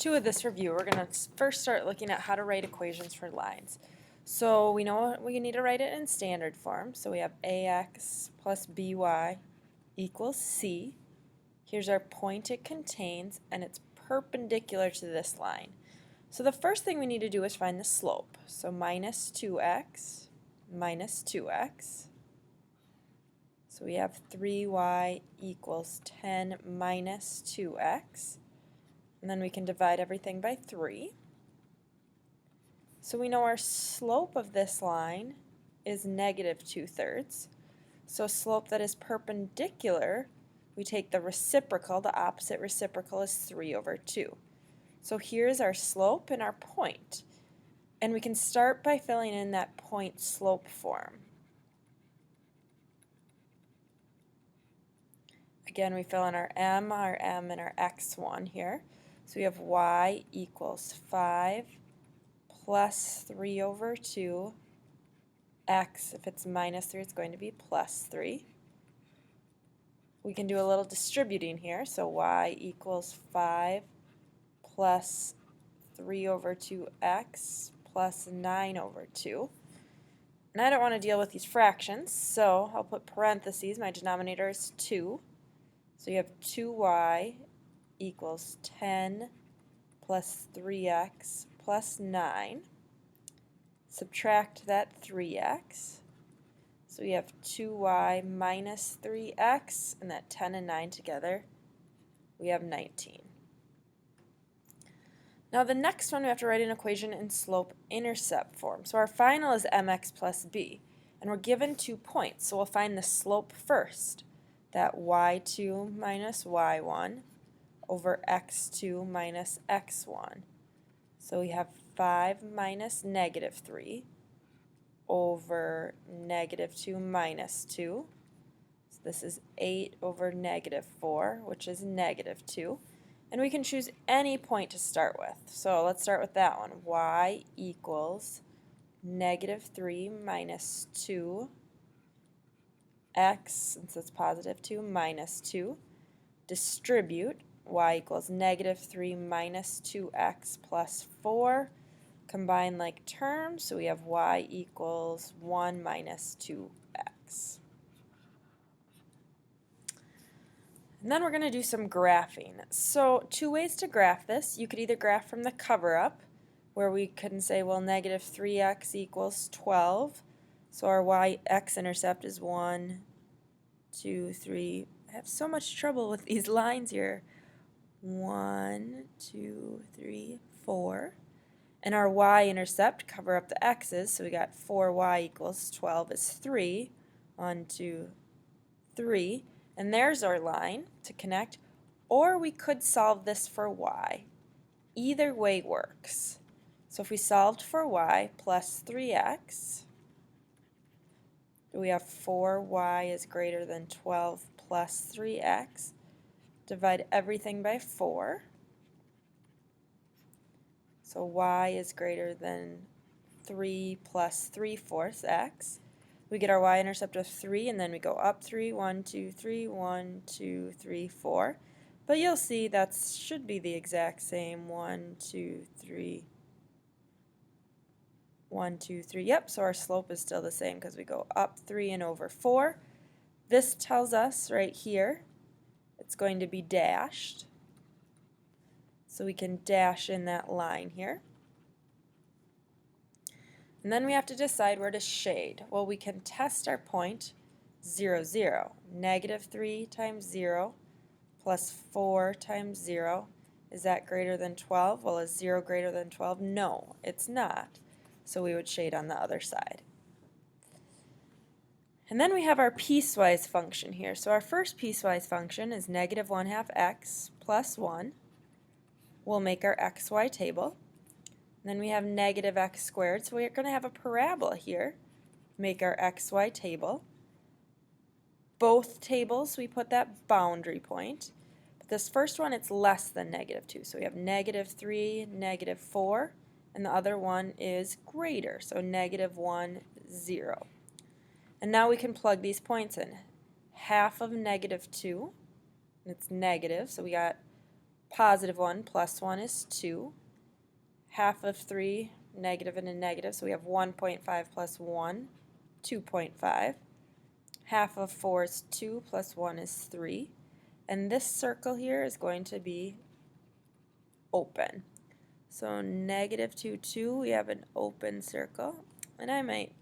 2 of this review, we're going to first start looking at how to write equations for lines. So we know we need to write it in standard form. So we have ax plus by equals c. Here's our point it contains, and it's perpendicular to this line. So the first thing we need to do is find the slope. So minus 2x minus 2x. So we have 3y equals 10 minus 2x. And then we can divide everything by 3. So we know our slope of this line is negative 2/3. So a slope that is perpendicular, we take the reciprocal, the opposite reciprocal is 3/2. So here's our slope and our point. And we can start by filling in that point slope form. Again, we fill in our m, and our x1 here. So we have y equals 5 plus 3/2. X, if it's minus 3, it's going to be plus 3. We can do a little distributing here. So y equals 5 plus 3/2x plus 9/2. And I don't want to deal with these fractions, so I'll put parentheses. My denominator is 2. So you have 2y equals 10 plus 3x plus 9. Subtract that 3x. So we have 2y minus 3x, and that 10 and 9 together, we have 19. Now the next one, we have to write an equation in slope-intercept form. So our final is mx plus b, and we're given 2 points, so we'll find the slope first. That y2 minus y1 over x2 minus x1. So we have 5 minus negative 3 over negative 2 minus 2. So this is 8 over negative 4, which is negative 2. And we can choose any point to start with. So let's start with that one. Y equals negative 3 minus 2. X, since it's positive 2, minus 2. Distribute. Y equals negative 3 minus 2x plus 4. Combine like terms, so we have y equals 1 minus 2x. And then we're going to do some graphing. So 2 ways to graph this. You could either graph from the cover-up, where we can say, well, negative 3x equals 12. So our y-x-intercept is 1, 2, 3. I have so much trouble with these lines here. 1, 2, 3, 4. And our y-intercept, cover up the x's, so we got 4y equals 12 is 3. 1, 2, 3. And there's our line to connect. Or we could solve this for y. Either way works. So if we solved for y plus 3x, we have 4y is greater than 12 plus 3x. Divide everything by 4. So y is greater than 3 plus 3/4 x. We get our y-intercept of 3, and then we go up 3, 1, 2, 3, 1, 2, 3, 4. But you'll see that should be the exact same 1, 2, 3, 1, 2, 3. Yep, so our slope is still the same because we go up 3 and over 4. This tells us right here it's going to be dashed. So we can dash in that line here. And then we have to decide where to shade. Well, we can test our point 0, 0. Negative 3 times 0 plus 4 times 0. Is that greater than 12? Well, is 0 greater than 12? No, it's not. So we would shade on the other side. And then we have our piecewise function here. So our first piecewise function is negative 1/2 x plus 1. We'll make our xy table. And then we have negative x squared, so we're going to have a parabola here. Make our xy table. Both tables, we put that boundary point. But this first one, it's less than negative 2. So we have negative 3, negative 4, and the other one is greater, so negative 1, 0. And now we can plug these points in. Half of negative 2, and it's negative, so we got positive 1 plus 1 is 2. Half of 3, negative and a negative, so we have 1.5 plus 1, 2.5. Half of 4 is 2 plus 1 is 3. And this circle here is going to be open. So negative 2, 2, we have an open circle. And I might